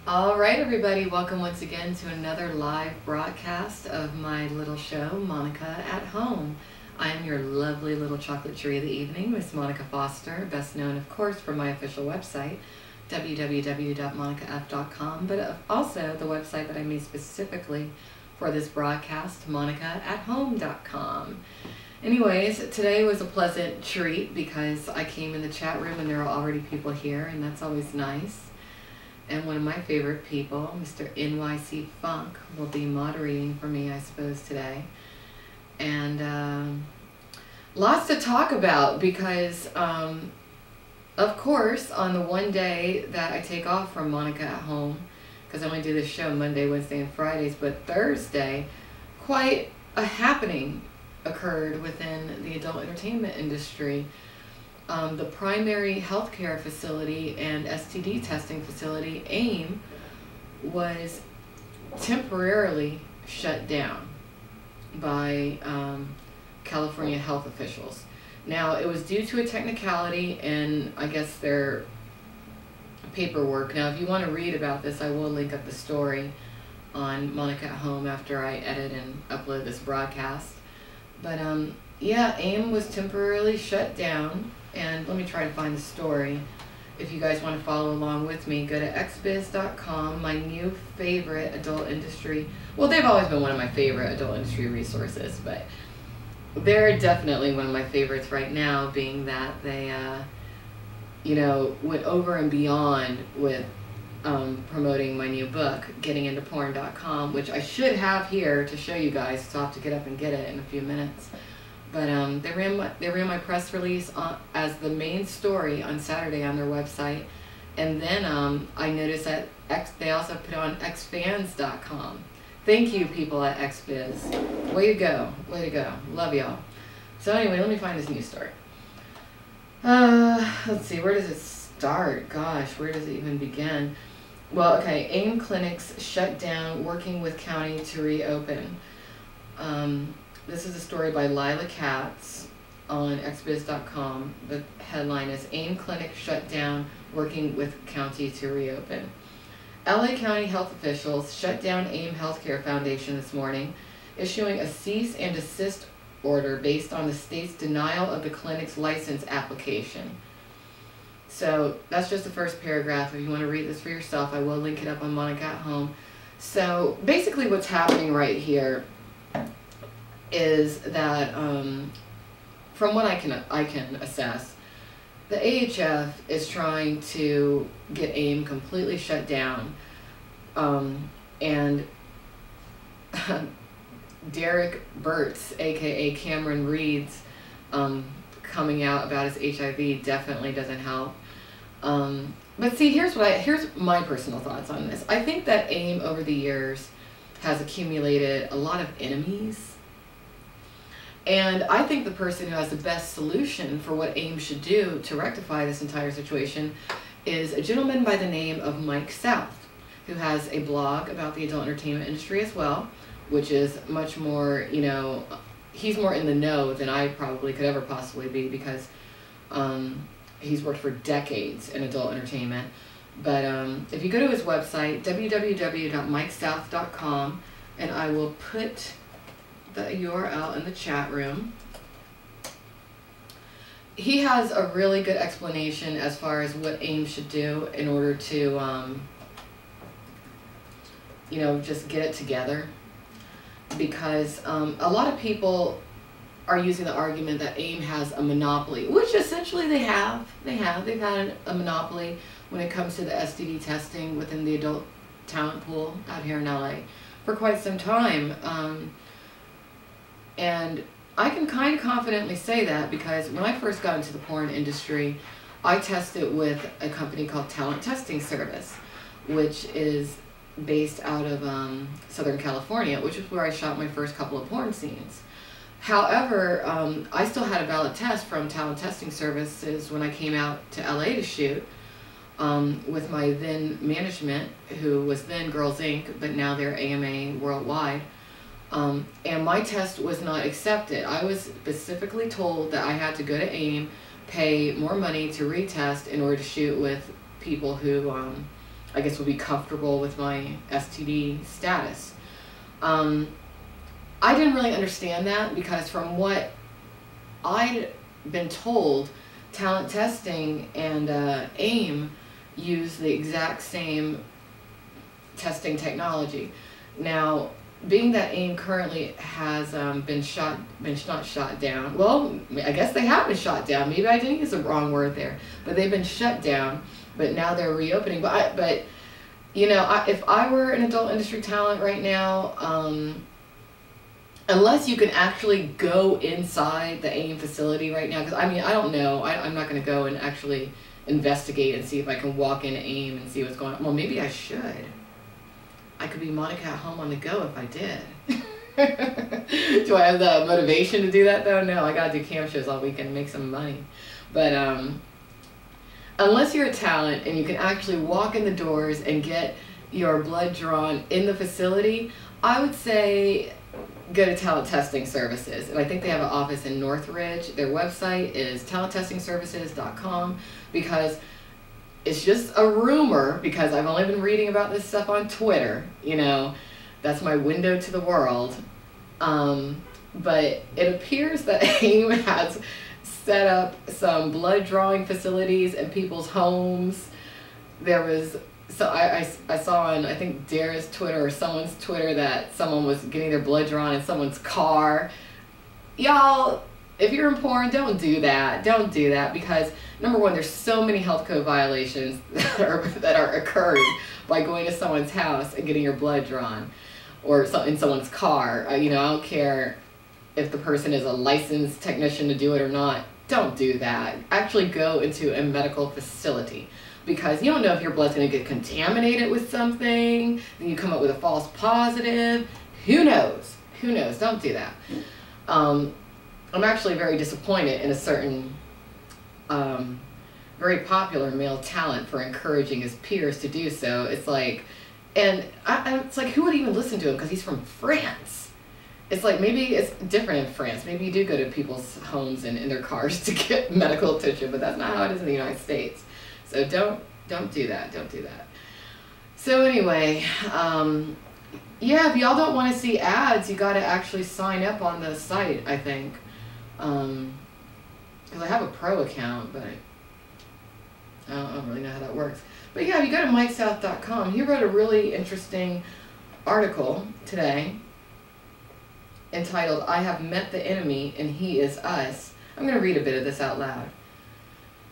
All right, everybody, welcome once again to another live broadcast of my little show, Monica at Home. I am your lovely little chocolate tree of the evening, Miss Monica Foster, best known, of course, from my official website, www.monicaf.com, but also the website that I made specifically for this broadcast, monicaathome.com. Anyways, today was a pleasant treat because I came in the chat room and there are already people here, and that's always nice. And one of my favorite people, Mr. NYC Funk, will be moderating for me, I suppose, today. And lots to talk about because, of course, on the one day that I take off from Monica at Home, because I only do this show Monday, Wednesday, and Fridays, but Thursday, quite a happening occurred within the adult entertainment industry. The primary healthcare facility and STD testing facility, AIM, was temporarily shut down by California health officials. Now, it was due to a technicality and I guess their paperwork. Now, if you want to read about this, I will link up the story on Monica at Home after I edit and upload this broadcast. But yeah, AIM was temporarily shut down. And let me try to find the story. If you guys want to follow along with me, go to xbiz.com, my new favorite adult industry. Well, they've always been one of my favorite adult industry resources, but they're definitely one of my favorites right now, being that they, went over and beyond with promoting my new book, gettingintoporn.com, which I should have here to show you guys, so I'll have to get up and get it in a few minutes. But they ran my press release as the main story on Saturday on their website, and then I noticed that they also put it on xfans.com. Thank you, people at XBiz. Way to go, love y'all. So anyway, let me find this news story. Let's see, where does it start? Gosh, where does it even begin? Well, okay, AIM clinics shut down, working with county to reopen. This is a story by Lila Katz on xbiz.com. The headline is AIM Clinic Shut Down, Working with County to Reopen. LA County health officials shut down AIM Healthcare Foundation this morning, issuing a cease and desist order based on the state's denial of the clinic's license application. So that's just the first paragraph. If you want to read this for yourself, I will link it up on Monica at Home. So basically what's happening right here is that from what I can assess, the AHF is trying to get AIM completely shut down, and Derek Burt's, aka Cameron Reed's, coming out about his HIV definitely doesn't help. But see, here's my personal thoughts on this. I think that AIM over the years has accumulated a lot of enemies. And I think the person who has the best solution for what AIM should do to rectify this entire situation is a gentleman by the name of Mike South, who has a blog about the adult entertainment industry as well, which is much more, he's more in the know than I probably could ever possibly be because he's worked for decades in adult entertainment. But if you go to his website, www.mikesouth.com, and I will put the URL in the chat room. He has a really good explanation as far as what AIM should do in order to, just get it together. Because a lot of people are using the argument that AIM has a monopoly, which essentially they have. They've had a monopoly when it comes to the STD testing within the adult talent pool out here in LA for quite some time. And I can kind of confidently say that because when I first got into the porn industry, I tested with a company called Talent Testing Service, which is based out of Southern California, which is where I shot my first couple of porn scenes. However, I still had a valid test from Talent Testing Services when I came out to LA to shoot with my then management, who was then Girls Inc., but now they're AMA Worldwide. And my test was not accepted. I was specifically told that I had to go to AIM, pay more money to retest in order to shoot with people who I guess, would be comfortable with my STD status. I didn't really understand that because from what I'd been told, talent testing and AIM use the exact same testing technology. Now, being that AIM currently has been not shot down. Well, I guess they have been shot down. Maybe I didn't use the wrong word there, but they've been shut down. But now they're reopening. But you know, if I were an adult industry talent right now, unless you can actually go inside the AIM facility right now, because I mean, I don't know. I'm not going to go and actually investigate and see if I can walk into AIM and see what's going on. Well, maybe I should. I could be Monica at home on the go if I did. Do I have the motivation to do that though? No, I gotta do cam shows all weekend and make some money. But unless you're a talent and you can actually walk in the doors and get your blood drawn in the facility, I would say go to Talent Testing Services. And I think they have an office in Northridge. Their website is talenttestingservices.com, because it's just a rumor, because I've only been reading about this stuff on Twitter, you know, that's my window to the world. But it appears that AIM has set up some blood drawing facilities in people's homes. There was, so I saw on, I think Dara's Twitter or someone's Twitter, that someone was getting their blood drawn in someone's car. Y'all, if you're in porn, don't do that. Don't do that, because number one, there's so many health code violations that are occurring by going to someone's house and getting your blood drawn, or in someone's car. You know, I don't care if the person is a licensed technician to do it or not. Don't do that. Actually go into a medical facility, because you don't know if your blood's going to get contaminated with something, then you come up with a false positive. Who knows? Who knows? Don't do that. I'm actually very disappointed in a certain very popular male talent for encouraging his peers to do so. It's like, and it's like, who would even listen to him, because he's from France? It's like, maybe it's different in France. Maybe you do go to people's homes and in their cars to get medical attention, but that's not how it is in the United States. So don't do that. Don't do that. So anyway, yeah, if y'all don't want to see ads, you got to actually sign up on the site, I think. Because I have a pro account, but I don't really know how that works. But yeah, if you go to MikeSouth.com, he wrote a really interesting article today entitled, "I Have Met the Enemy and He Is Us." I'm going to read a bit of this out loud.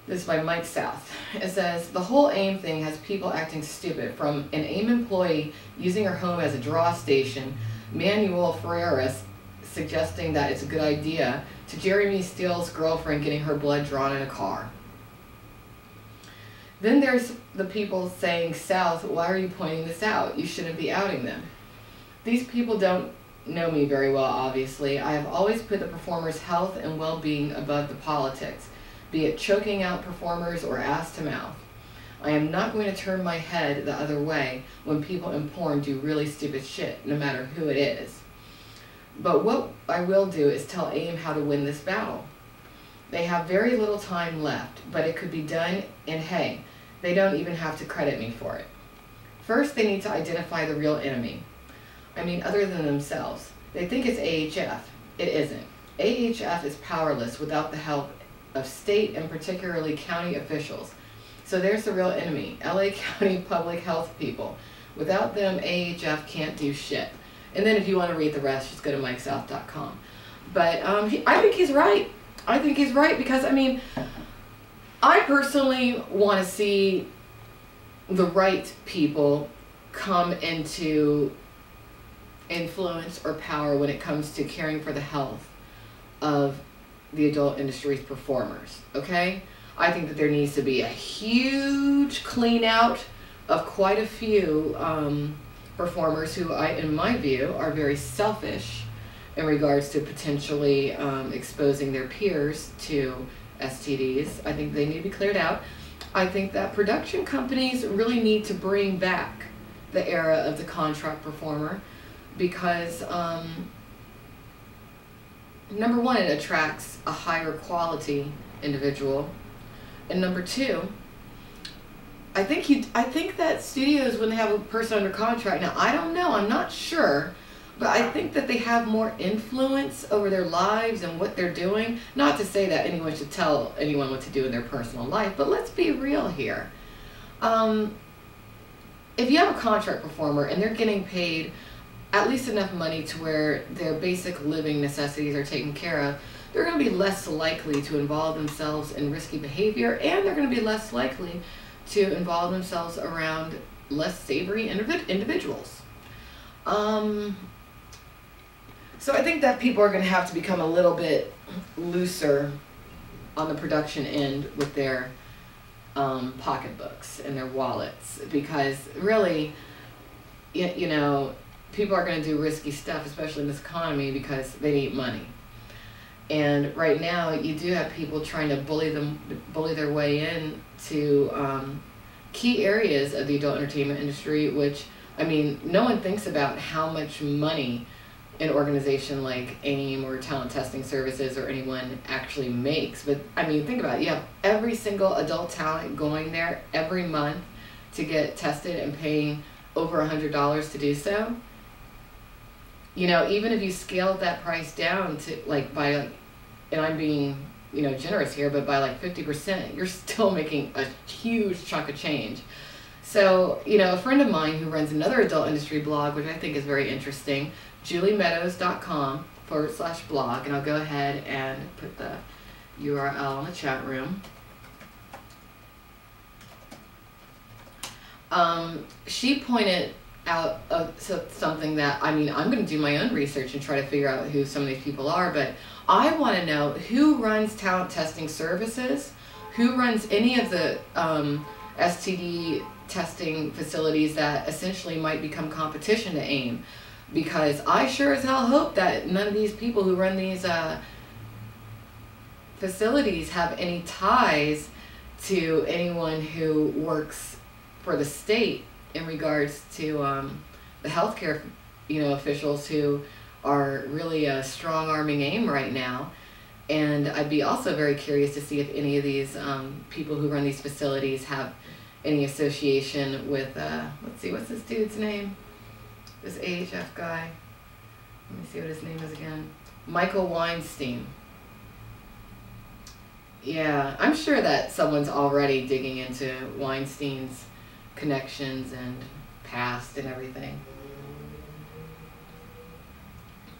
This is by Mike South. It says, "The whole AIM thing has people acting stupid, from an AIM employee using her home as a draw station, Manuel Ferreras suggesting that it's a good idea, to Jeremy Steele's girlfriend getting her blood drawn in a car. Then there's the people saying, South, why are you pointing this out? You shouldn't be outing them. These people don't know me very well, obviously. I have always put the performer's health and well-being above the politics, be it choking out performers or ass to mouth. I am not going to turn my head the other way when people in porn do really stupid shit, no matter who it is. But what I will do is tell AIM how to win this battle. They have very little time left, but it could be done, and hey, they don't even have to credit me for it. First, they need to identify the real enemy. I mean, other than themselves. They think it's AHF. It isn't. AHF is powerless without the help of state and particularly county officials. So there's the real enemy, LA County public health people. Without them, AHF can't do shit. And then if you want to read the rest, just go to MikeSouth.com. But I think he's right. I think he's right, because, I mean, I personally want to see the right people come into influence or power when it comes to caring for the health of the adult industry's performers, okay? I think that there needs to be a huge clean out of quite a few performers who, in my view, are very selfish in regards to potentially exposing their peers to STDs. I think they need to be cleared out. I think that production companies really need to bring back the era of the contract performer, because number one, it attracts a higher quality individual, and number two, I think that studios wouldn't have a person under contract. Now I don't know. I'm not sure. But I think that they have more influence over their lives and what they're doing. Not to say that anyone should tell anyone what to do in their personal life, but let's be real here. If you have a contract performer and they're getting paid at least enough money to where their basic living necessities are taken care of, they're going to be less likely to involve themselves in risky behavior, and they're going to be less likely to involve themselves around less savory individuals. So I think that people are going to have to become a little bit looser on the production end with their pocketbooks and their wallets, because really, you know, people are going to do risky stuff, especially in this economy, because they need money. And right now, you do have people trying to bully their way in to key areas of the adult entertainment industry, which, I mean, no one thinks about how much money an organization like AIM or Talent Testing Services or anyone actually makes. But I mean, think about it. You have every single adult talent going there every month to get tested and paying over $100 to do so. You know, even if you scaled that price down to like by, and I'm being, you know, generous here, but by like 50%, you're still making a huge chunk of change. So, you know, a friend of mine who runs another adult industry blog, which I think is very interesting, juliemeadows.com/blog, and I'll go ahead and put the URL in the chat room. She pointed out something that, I mean, I'm going to do my own research and try to figure out who some of these people are, but I want to know who runs Talent Testing Services, who runs any of the STD testing facilities that essentially might become competition to AIM. Because I sure as hell hope that none of these people who run these facilities have any ties to anyone who works for the state in regards to the healthcare, you know, officials who are really strong-arming AIM right now. And I'd be also very curious to see if any of these people who run these facilities have any association with, let's see, what's this dude's name? This AHF guy. Let me see what his name is again. Michael Weinstein. Yeah, I'm sure that someone's already digging into Weinstein's connections and past and everything.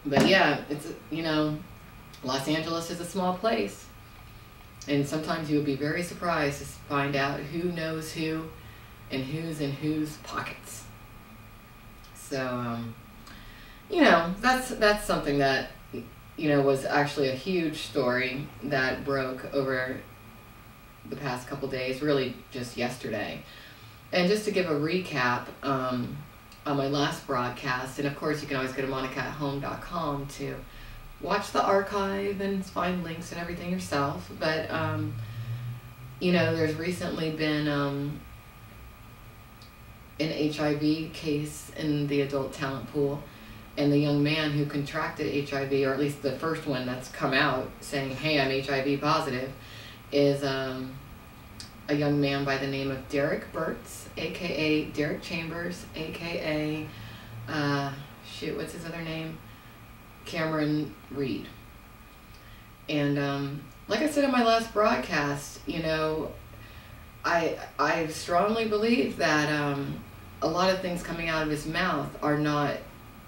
But yeah, it's, you know, Los Angeles is a small place. And sometimes you'll be very surprised to find out who knows who and who's in whose pockets. So, you know, that's something that, you know, was actually a huge story that broke over the past couple days, really just yesterday. And just to give a recap, on my last broadcast, and of course you can always go to monicaathome.com to watch the archive and find links and everything yourself. But, you know, there's recently been an HIV case in the adult talent pool, and the young man who contracted HIV, or at least the first one that's come out saying, hey, I'm HIV positive, is a young man by the name of Derek Burtz, aka Derek Chambers, aka what's his other name? Cameron Reed. And like I said in my last broadcast, you know, I strongly believe that a lot of things coming out of his mouth are not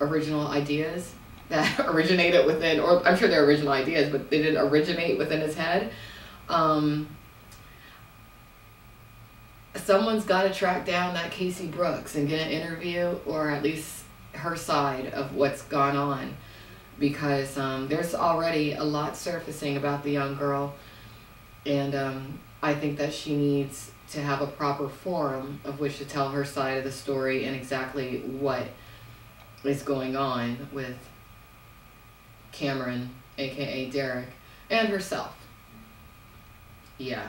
original ideas that originated within, or I'm sure they're original ideas, but they didn't originate within his head. Someone's got to track down that Casey Brooks and get an interview, or at least her side of what's gone on, because there's already a lot surfacing about the young girl, and I think that she needs to have a proper forum of which to tell her side of the story and exactly what is going on with Cameron, aka Derek, and herself. Yeah,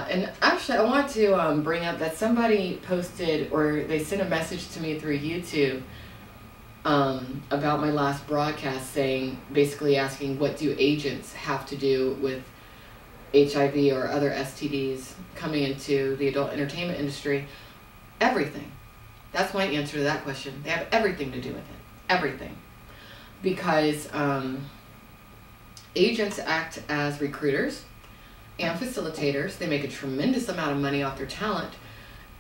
and actually I want to bring up that somebody posted, or they sent a message to me through YouTube about my last broadcast, saying, basically asking, what do agents have to do with HIV or other STDs coming into the adult entertainment industry? Everything. That's my answer to that question. They have everything to do with it. Everything. Because agents act as recruiters and facilitators. They make a tremendous amount of money off their talent.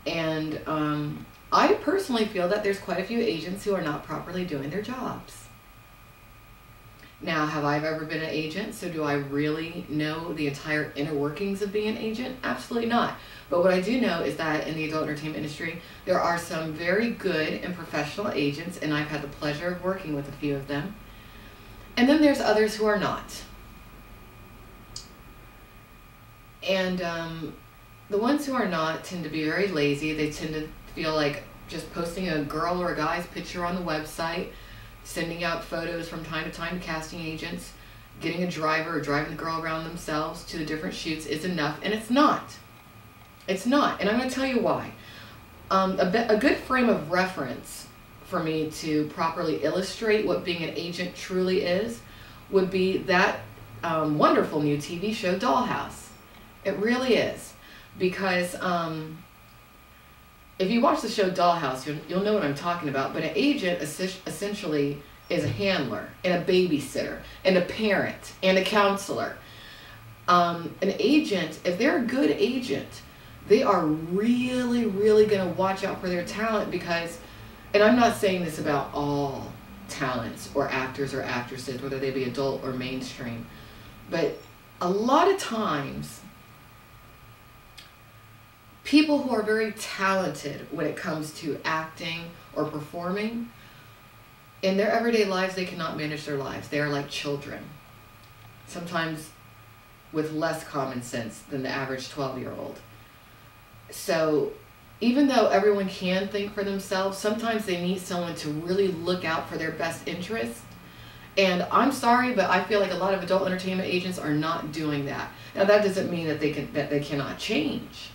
And I personally feel that there's quite a few agents who are not properly doing their jobs. Now, have I ever been an agent? So do I really know the entire inner workings of being an agent? Absolutely not. But what I do know is that in the adult entertainment industry, there are some very good and professional agents, and I've had the pleasure of working with a few of them. And then there's others who are not. And the ones who are not tend to be very lazy. They tend to feel like just posting a girl or a guy's picture on the website, sending out photos from time to time to casting agents, getting a driver or driving the girl around themselves to the different shoots is enough, and it's not. It's not, and I'm going to tell you why. A good frame of reference for me to properly illustrate what being an agent truly is would be that wonderful new TV show, Dollhouse. It really is, because if you watch the show Dollhouse, you'll know what I'm talking about. But an agent essentially is a handler and a babysitter and a parent and a counselor. An agent, if they're a good agent, they are really, really going to watch out for their talent because, and I'm not saying this about all talents or actors or actresses, whether they be adult or mainstream, but a lot of times, people who are very talented when it comes to acting or performing, in their everyday lives, they cannot manage their lives. They are like children, sometimes with less common sense than the average 12-year-old. So even though everyone can think for themselves, sometimes they need someone to really look out for their best interest. And I'm sorry, but I feel like a lot of adult entertainment agents are not doing that. Now, that doesn't mean that they cannot change.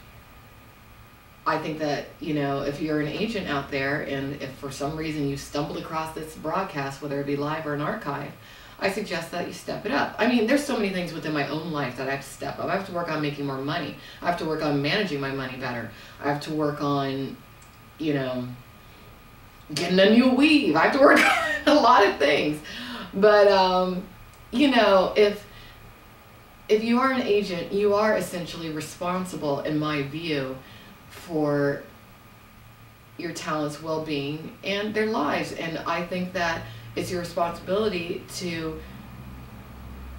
I think that, you know, if you're an agent out there and if for some reason you stumbled across this broadcast, whether it be live or an archive, I suggest that you step it up. I mean, there's so many things within my own life that I have to step up. I have to work on making more money. I have to work on managing my money better. I have to work on, you know, getting a new weave. I have to work on a lot of things. But, you know, if you are an agent, you are essentially responsible, in my view, for your talent's well-being and their lives. And I think that it's your responsibility to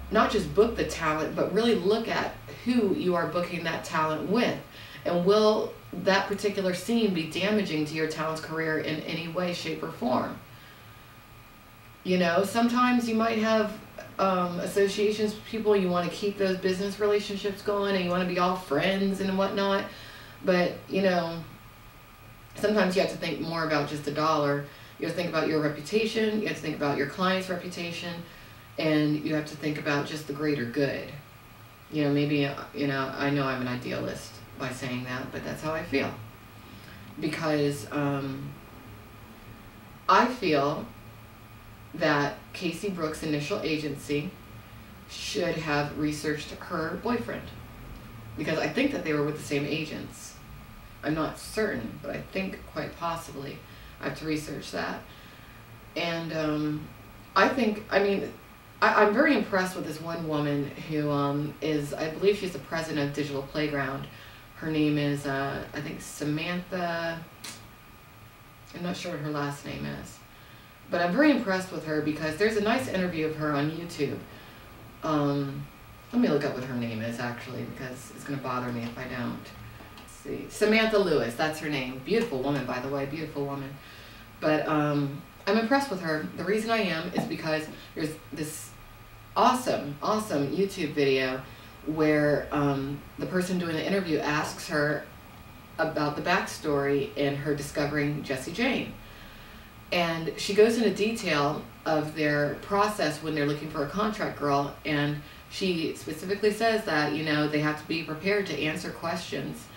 not just book the talent, but really look at who you are booking that talent with. And will that particular scene be damaging to your talent's career in any way, shape, or form? You know, sometimes you might have associations with people, you want to keep those business relationships going and you want to be all friends and whatnot. But, you know, sometimes you have to think more about just the dollar. You have to think about your reputation, you have to think about your client's reputation, and you have to think about just the greater good. You know, maybe, you know, I know I'm an idealist by saying that, but that's how I feel. Because I feel that Casey Brooks' initial agency should have researched her boyfriend. Because I think that they were with the same agents. I'm not certain, but I think quite possibly. I have to research that. And I think, I mean, I'm very impressed with this one woman who is, I believe she's the president of Digital Playground. Her name is, I think, Samantha. I'm not sure what her last name is. But I'm very impressed with her because there's a nice interview of her on YouTube. Let me look up what her name is, actually, because it's going to bother me if I don't. Let's see. Samantha Lewis, that's her name. Beautiful woman, by the way, beautiful woman. But I'm impressed with her. The reason I am is because there's this awesome YouTube video where the person doing the interview asks her about the backstory and her discovering Jessie Jane. And she goes into detail of their process when they're looking for a contract girl, and she specifically says that, you know, they have to be prepared to answer questions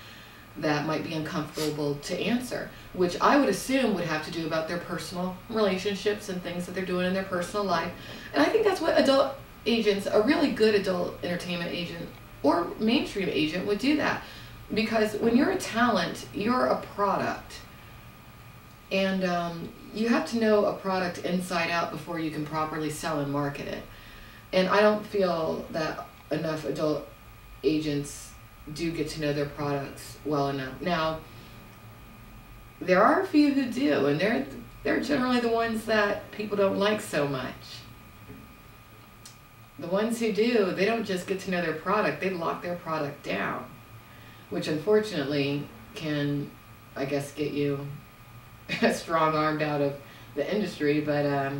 that might be uncomfortable to answer, which I would assume would have to do about their personal relationships and things that they're doing in their personal life. And I think that's what adult agents, a really good adult entertainment agent or mainstream agent would do that. Because when you're a talent, you're a product. And you have to know a product inside out before you can properly sell and market it. And I don't feel that enough adult agents do get to know their products well enough. Now, there are a few who do, and they're generally the ones that people don't like so much. The ones who do, they don't just get to know their product, they lock their product down, which unfortunately can, I guess, get you strong-armed out of the industry. But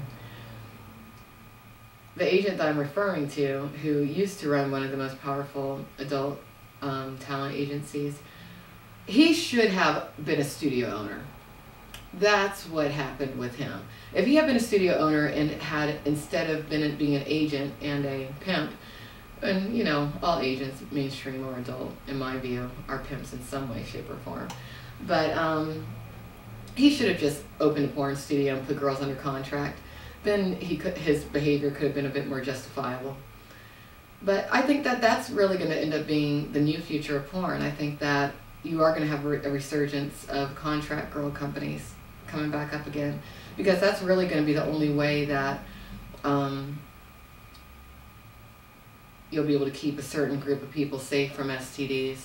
the agent that I'm referring to, who used to run one of the most powerful adult talent agencies, he should have been a studio owner. That's what happened with him. If he had been a studio owner and had, instead of being an agent and a pimp, and you know, all agents, mainstream or adult, in my view, are pimps in some way, shape, or form. But he should have just opened a porn studio and put girls under contract. Then his behavior could have been a bit more justifiable. But I think that that's really going to end up being the new future of porn. I think that you are going to have a resurgence of contract girl companies coming back up again, because that's really going to be the only way that you'll be able to keep a certain group of people safe from STDs.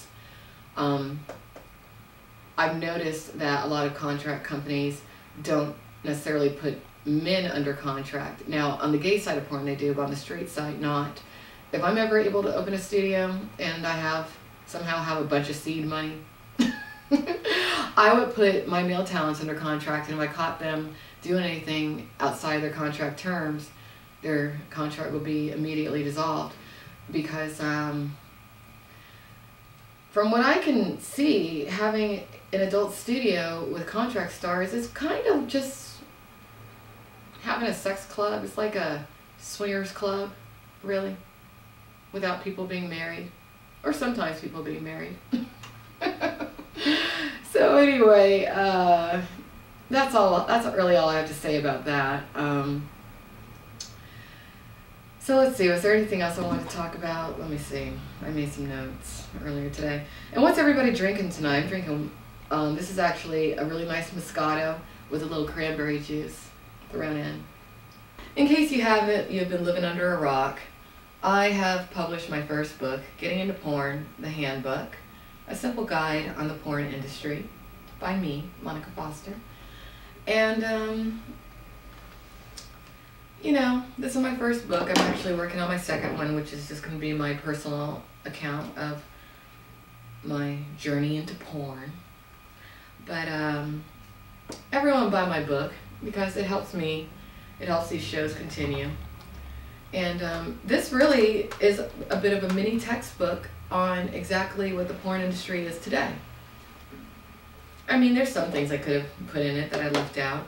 I've noticed that a lot of contract companies don't necessarily put men under contract. Now, on the gay side of porn they do, but on the straight side not. If I'm ever able to open a studio and I somehow have a bunch of seed money, I would put my male talents under contract, and if I caught them doing anything outside their contract terms, their contract would be immediately dissolved. Because from what I can see, having an adult studio with contract stars is kind of just having a sex club. It's like a swingers club, really, without people being married, or sometimes people being married. So anyway, that's really all I have to say about that. So let's see, was there anything else I wanted to talk about? Let me see. I made some notes earlier today. And what's everybody drinking tonight? I'm drinking, this is actually a really nice Moscato with a little cranberry juice thrown in. In case you haven't, you've been living under a rock, I have published my first book, Getting Into Porn, The Handbook, a simple guide on the porn industry, by me, Monica Foster. And, you know, this is my first book. I'm actually working on my second one, which is just going to be my personal account of my journey into porn. But everyone buy my book, because it helps me, it helps these shows continue. And this really is a bit of a mini textbook on exactly what the porn industry is today. I mean, there's some things I could have put in it that I left out,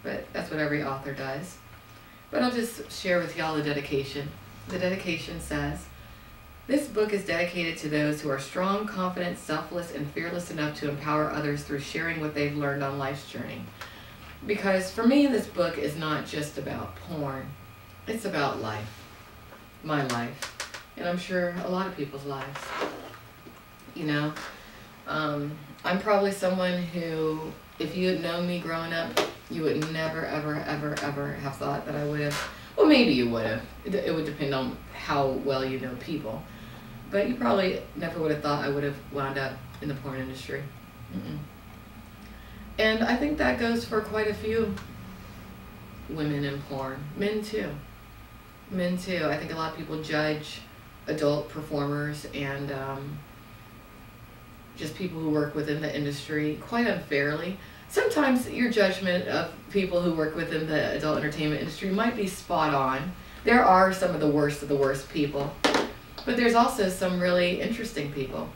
but that's what every author does. But I'll just share with y'all the dedication. The dedication says, "This book is dedicated to those who are strong, confident, selfless, and fearless enough to empower others through sharing what they've learned on life's journey." Because for me, this book is not just about porn. It's about life. My life. And I'm sure a lot of people's lives. You know? I'm probably someone who, if you had known me growing up, you would never, ever, ever, ever have thought that I would have. Well, maybe you would have. It would depend on how well you know people. But you probably never would have thought I would have wound up in the porn industry. And I think that goes for quite a few women in porn. Men too. Men too. I think a lot of people judge adult performers and just people who work within the industry quite unfairly. Sometimes your judgment of people who work within the adult entertainment industry might be spot on. There are some of the worst people, but there's also some really interesting people.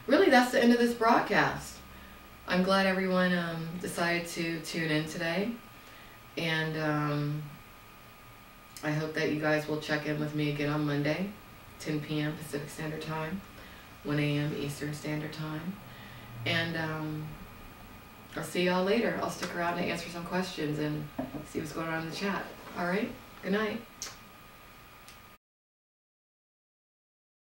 Really, that's the end of this broadcast. I'm glad everyone decided to tune in today, and I hope that you guys will check in with me again on Monday, 10 p.m. Pacific Standard Time, 1 a.m. Eastern Standard Time. And I'll see y'all later. I'll stick around to answer some questions and see what's going on in the chat. All right? Good night.